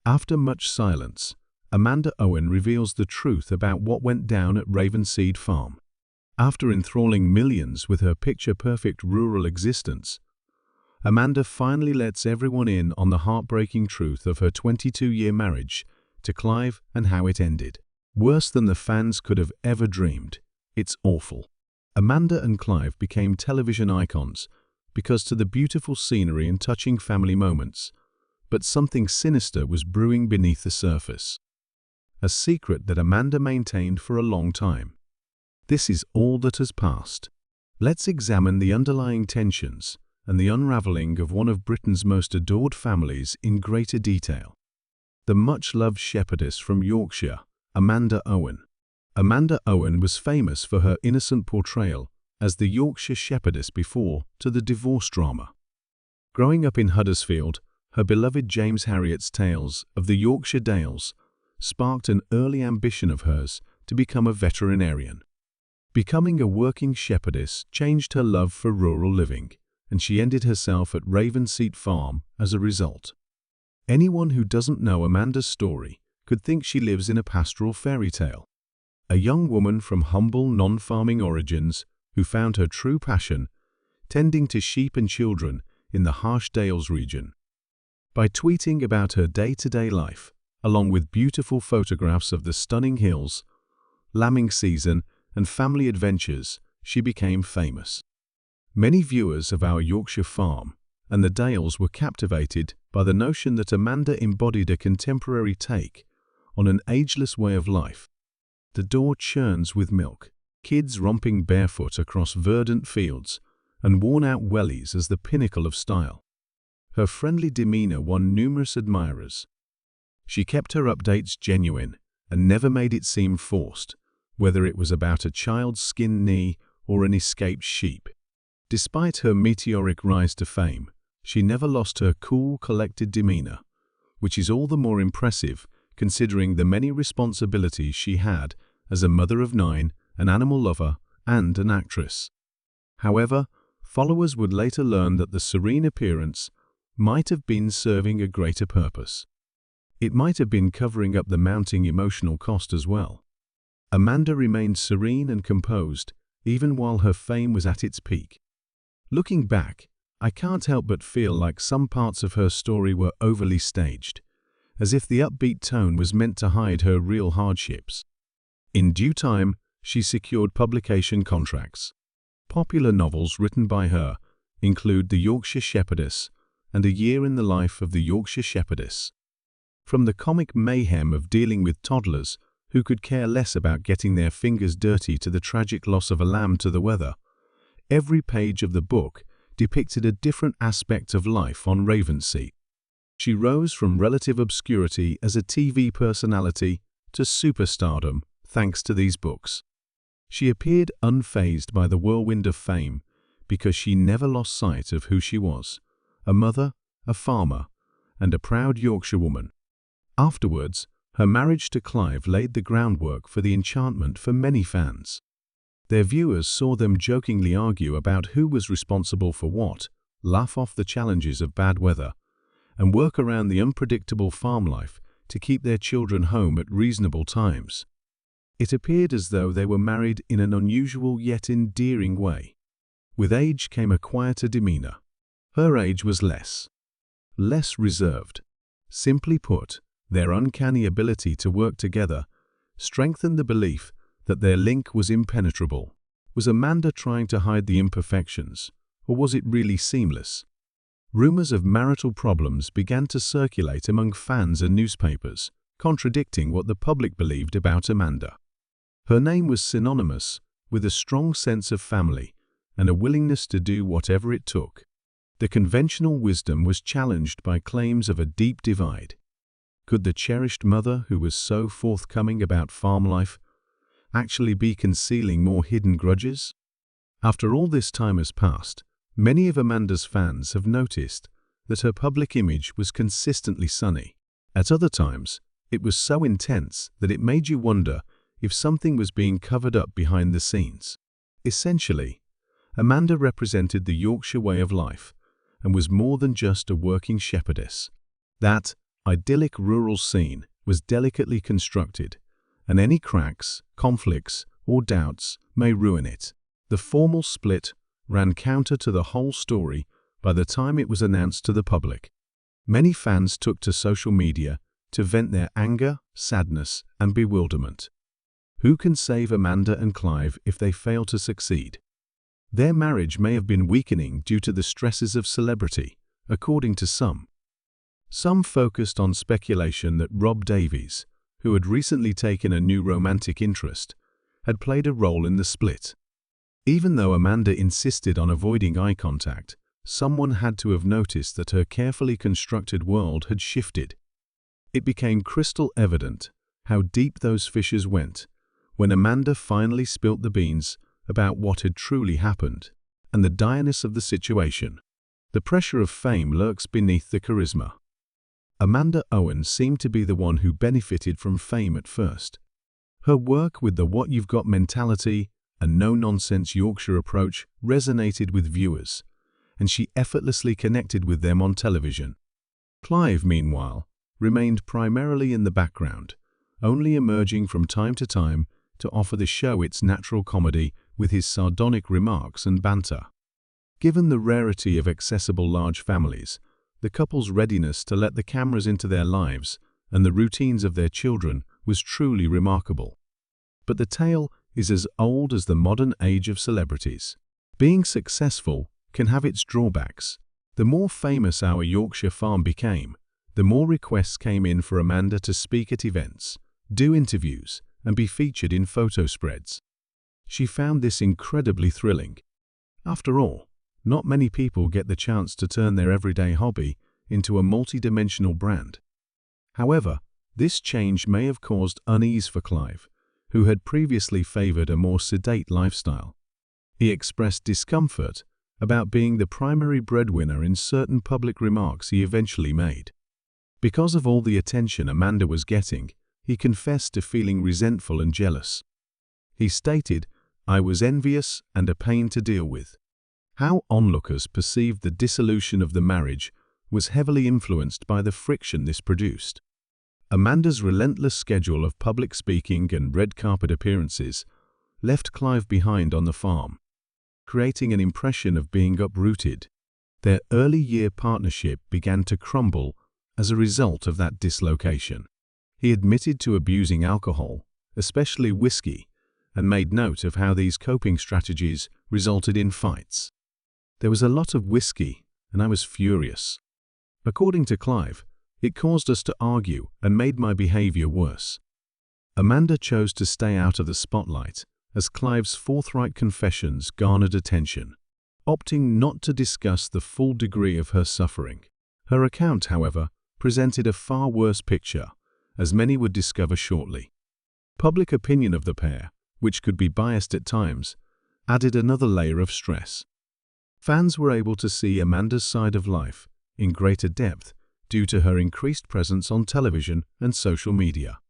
After much silence, Amanda Owen reveals the truth about what went down at Ravenseed Farm. After enthralling millions with her picture-perfect rural existence, Amanda finally lets everyone in on the heartbreaking truth of her 22-year marriage to Clive and how it ended. Worse than the fans could have ever dreamed. It's awful. Amanda and Clive became television icons because to the beautiful scenery and touching family moments, but something sinister was brewing beneath the surface. A secret that Amanda maintained for a long time. This is all that has passed. Let's examine the underlying tensions and the unraveling of one of Britain's most adored families in greater detail. The much-loved shepherdess from Yorkshire, Amanda Owen. Amanda Owen was famous for her innocent portrayal as the Yorkshire shepherdess before to the divorce drama. Growing up in Huddersfield, her beloved James Harriot's tales of the Yorkshire Dales sparked an early ambition of hers to become a veterinarian. Becoming a working shepherdess changed her love for rural living, and she ended herself at Ravenseed Farm as a result. Anyone who doesn't know Amanda's story could think she lives in a pastoral fairy tale. A young woman from humble, non-farming origins who found her true passion tending to sheep and children in the harsh Dales region. By tweeting about her day-to-day life, along with beautiful photographs of the stunning hills, lambing season, and family adventures, she became famous. Many viewers of Our Yorkshire Farm and the Dales were captivated by the notion that Amanda embodied a contemporary take on an ageless way of life. The daw churns with milk, kids romping barefoot across verdant fields, and worn-out wellies as the pinnacle of style. Her friendly demeanor won numerous admirers. She kept her updates genuine and never made it seem forced, whether it was about a child's skinned knee or an escaped sheep. Despite her meteoric rise to fame, she never lost her cool, collected demeanor, which is all the more impressive considering the many responsibilities she had as a mother of 9, an animal lover, and an actress. However, followers would later learn that the serene appearance might have been serving a greater purpose. It might have been covering up the mounting emotional cost as well. Amanda remained serene and composed, even while her fame was at its peak. Looking back, I can't help but feel like some parts of her story were overly staged, as if the upbeat tone was meant to hide her real hardships. In due time, she secured publication contracts. Popular novels written by her include The Yorkshire Shepherdess and A Year in the Life of the Yorkshire Shepherdess. From the comic mayhem of dealing with toddlers who could care less about getting their fingers dirty to the tragic loss of a lamb to the weather, every page of the book depicted a different aspect of life on Ravenseed. She rose from relative obscurity as a TV personality to superstardom thanks to these books. She appeared unfazed by the whirlwind of fame because she never lost sight of who she was, a mother, a farmer, and a proud Yorkshire woman. Afterwards, her marriage to Clive laid the groundwork for the enchantment for many fans. Their viewers saw them jokingly argue about who was responsible for what, laugh off the challenges of bad weather, and work around the unpredictable farm life to keep their children home at reasonable times. It appeared as though they were married in an unusual yet endearing way. With age came a quieter demeanor. Her age was less reserved. Simply put, their uncanny ability to work together strengthened the belief that their link was impenetrable. Was Amanda trying to hide the imperfections, or was it really seamless? Rumors of marital problems began to circulate among fans and newspapers, contradicting what the public believed about Amanda. Her name was synonymous with a strong sense of family and a willingness to do whatever it took. The conventional wisdom was challenged by claims of a deep divide. Could the cherished mother who was so forthcoming about farm life actually be concealing more hidden grudges? After all this time has passed, many of Amanda's fans have noticed that her public image was consistently sunny. At other times, it was so intense that it made you wonder if something was being covered up behind the scenes. Essentially, Amanda represented the Yorkshire way of life and was more than just a working shepherdess. That, idyllic rural scene was delicately constructed, and any cracks, conflicts, or doubts may ruin it. The formal split ran counter to the whole story by the time it was announced to the public. Many fans took to social media to vent their anger, sadness, and bewilderment. Who can save Amanda and Clive if they fail to succeed? Their marriage may have been weakening due to the stresses of celebrity, according to some. Some focused on speculation that Rob Davies, who had recently taken a new romantic interest, had played a role in the split. Even though Amanda insisted on avoiding eye contact, someone had to have noticed that her carefully constructed world had shifted. It became crystal evident how deep those fissures went when Amanda finally spilt the beans about what had truly happened and the direness of the situation. The pressure of fame lurks beneath the charisma. Amanda Owen seemed to be the one who benefited from fame at first. Her work with the what you've got mentality and no-nonsense Yorkshire approach resonated with viewers, and she effortlessly connected with them on television. Clive, meanwhile, remained primarily in the background, only emerging from time to time to offer the show its natural comedy with his sardonic remarks and banter. Given the rarity of accessible large families, the couple's readiness to let the cameras into their lives and the routines of their children was truly remarkable. But the tale is as old as the modern age of celebrities. Being successful can have its drawbacks. The more famous our Yorkshire farm became, the more requests came in for Amanda to speak at events, do interviews, and be featured in photo spreads. She found this incredibly thrilling. After all, not many people get the chance to turn their everyday hobby into a multi-dimensional brand. However, this change may have caused unease for Clive, who had previously favored a more sedate lifestyle. He expressed discomfort about being the primary breadwinner in certain public remarks he eventually made. Because of all the attention Amanda was getting, he confessed to feeling resentful and jealous. He stated, "I was envious and a pain to deal with." How onlookers perceived the dissolution of the marriage was heavily influenced by the friction this produced. Amanda's relentless schedule of public speaking and red carpet appearances left Clive behind on the farm, creating an impression of being uprooted. Their early-year partnership began to crumble as a result of that dislocation. He admitted to abusing alcohol, especially whiskey, and made note of how these coping strategies resulted in fights. "There was a lot of whiskey, and I was furious." According to Clive, "It caused us to argue and made my behavior worse." Amanda chose to stay out of the spotlight as Clive's forthright confessions garnered attention, opting not to discuss the full degree of her suffering. Her account, however, presented a far worse picture, as many would discover shortly. Public opinion of the pair, which could be biased at times, added another layer of stress. Fans were able to see Amanda's side of life in greater depth due to her increased presence on television and social media.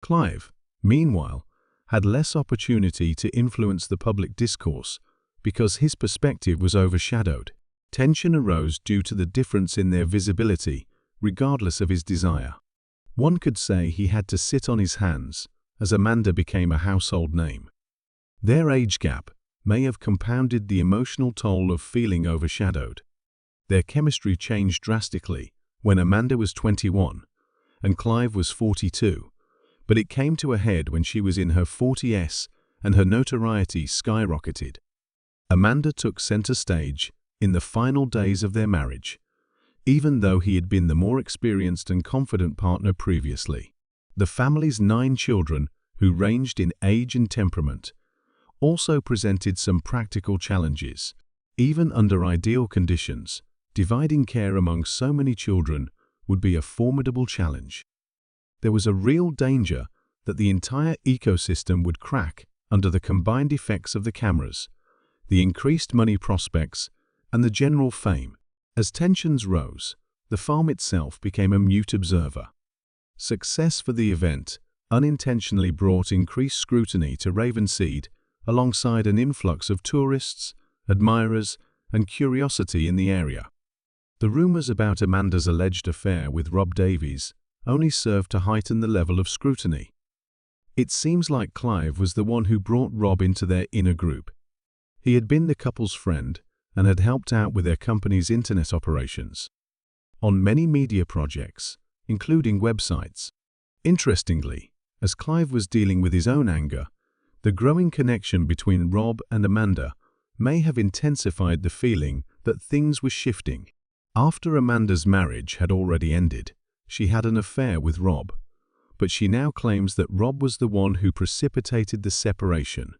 Clive, meanwhile, had less opportunity to influence the public discourse because his perspective was overshadowed. Tension arose due to the difference in their visibility, regardless of his desire. One could say he had to sit on his hands as Amanda became a household name. Their age gap may have compounded the emotional toll of feeling overshadowed. Their chemistry changed drastically when Amanda was 21 and Clive was 42, but it came to a head when she was in her 40s and her notoriety skyrocketed. Amanda took center stage in the final days of their marriage, even though he had been the more experienced and confident partner previously. The family's 9 children, who ranged in age and temperament, also presented some practical challenges. Even under ideal conditions, dividing care among so many children would be a formidable challenge. There was a real danger that the entire ecosystem would crack under the combined effects of the cameras, the increased money prospects, and the general fame. As tensions rose, the farm itself became a mute observer. Success for the event unintentionally brought increased scrutiny to Ravenseed, alongside an influx of tourists, admirers, and curiosity in the area. The rumors about Amanda's alleged affair with Rob Davies only served to heighten the level of scrutiny. It seems like Clive was the one who brought Rob into their inner group. He had been the couple's friend and had helped out with their company's internet operations on many media projects, including websites. Interestingly, as Clive was dealing with his own anger, the growing connection between Rob and Amanda may have intensified the feeling that things were shifting. After Amanda's marriage had already ended, she had an affair with Rob, but she now claims that Rob was the one who precipitated the separation,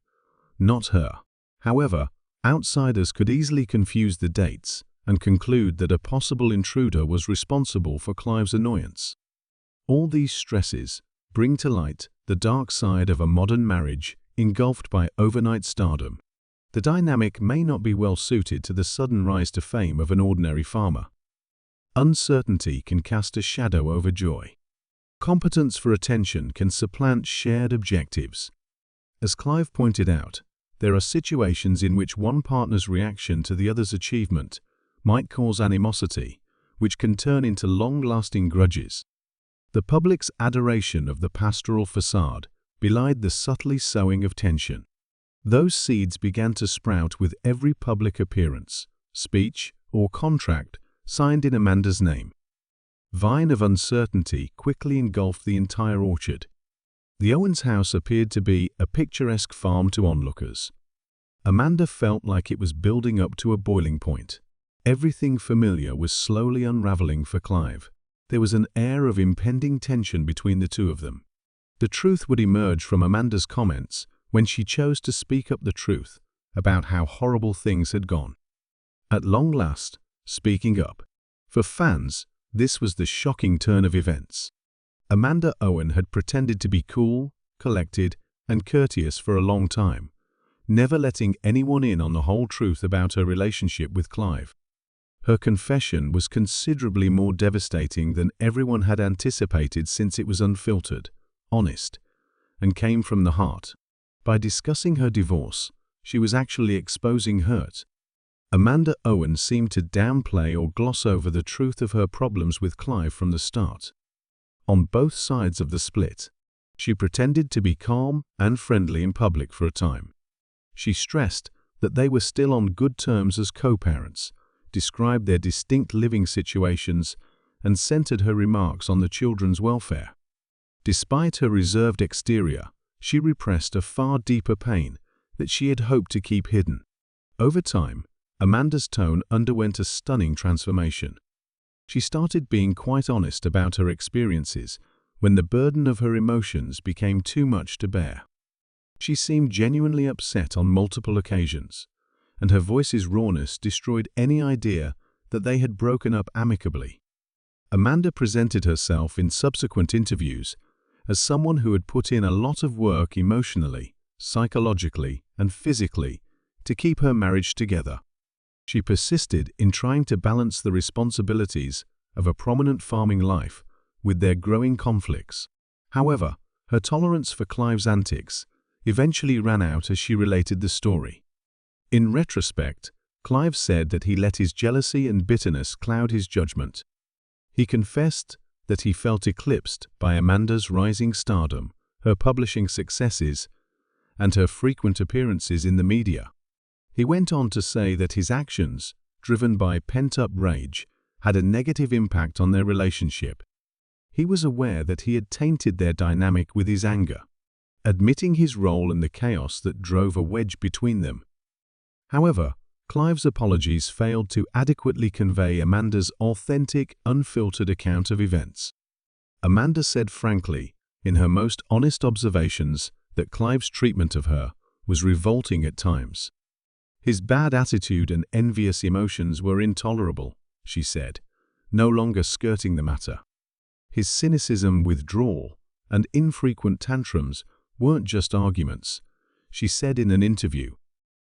not her. However, outsiders could easily confuse the dates and conclude that a possible intruder was responsible for Clive's annoyance. All these stresses bring to light the dark side of a modern marriage engulfed by overnight stardom. The dynamic may not be well suited to the sudden rise to fame of an ordinary farmer. Uncertainty can cast a shadow over joy. Competence for attention can supplant shared objectives. As Clive pointed out, there are situations in which one partner's reaction to the other's achievement might cause animosity, which can turn into long-lasting grudges. The public's adoration of the pastoral facade belied the subtly sowing of tension. Those seeds began to sprout with every public appearance, speech, or contract signed in Amanda's name. Vine of uncertainty quickly engulfed the entire orchard. The Owens house appeared to be a picturesque farm to onlookers. Amanda felt like it was building up to a boiling point. Everything familiar was slowly unraveling for Clive. There was an air of impending tension between the two of them. The truth would emerge from Amanda's comments when she chose to speak up the truth about how horrible things had gone. At long last, speaking up. For fans, this was the shocking turn of events. Amanda Owen had pretended to be cool, collected, and courteous for a long time, never letting anyone in on the whole truth about her relationship with Clive. Her confession was considerably more devastating than everyone had anticipated since it was unfiltered, honest, and came from the heart. By discussing her divorce, she was actually exposing hurt. Amanda Owen seemed to downplay or gloss over the truth of her problems with Clive from the start. On both sides of the split, she pretended to be calm and friendly in public for a time. She stressed that they were still on good terms as co-parents, described their distinct living situations, and centered her remarks on the children's welfare. Despite her reserved exterior, she repressed a far deeper pain that she had hoped to keep hidden. Over time, Amanda's tone underwent a stunning transformation. She started being quite honest about her experiences when the burden of her emotions became too much to bear. She seemed genuinely upset on multiple occasions, and her voice's rawness destroyed any idea that they had broken up amicably. Amanda presented herself in subsequent interviews as someone who had put in a lot of work emotionally, psychologically, and physically to keep her marriage together. She persisted in trying to balance the responsibilities of a prominent farming life with their growing conflicts. However, her tolerance for Clive's antics eventually ran out as she related the story. In retrospect, Clive said that he let his jealousy and bitterness cloud his judgment. He confessed that he felt eclipsed by Amanda's rising stardom, her publishing successes, and her frequent appearances in the media. He went on to say that his actions, driven by pent-up rage, had a negative impact on their relationship. He was aware that he had tainted their dynamic with his anger, admitting his role in the chaos that drove a wedge between them. However, Clive's apologies failed to adequately convey Amanda's authentic, unfiltered account of events. Amanda said frankly, in her most honest observations, that Clive's treatment of her was revolting at times. His bad attitude and envious emotions were intolerable, she said, no longer skirting the matter. His cynicism, withdrawal, and infrequent tantrums weren't just arguments, she said in an interview.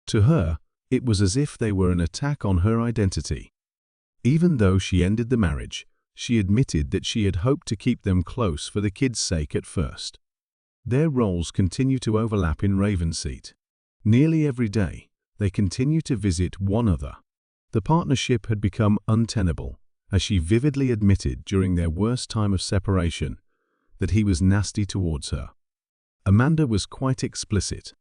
To her, it was as if they were an attack on her identity. Even though she ended the marriage, she admitted that she had hoped to keep them close for the kids' sake at first. Their roles continue to overlap in Ravenseed. Nearly every day, they continue to visit one another. The partnership had become untenable, as she vividly admitted during their worst time of separation that he was nasty towards her. Amanda was quite explicit.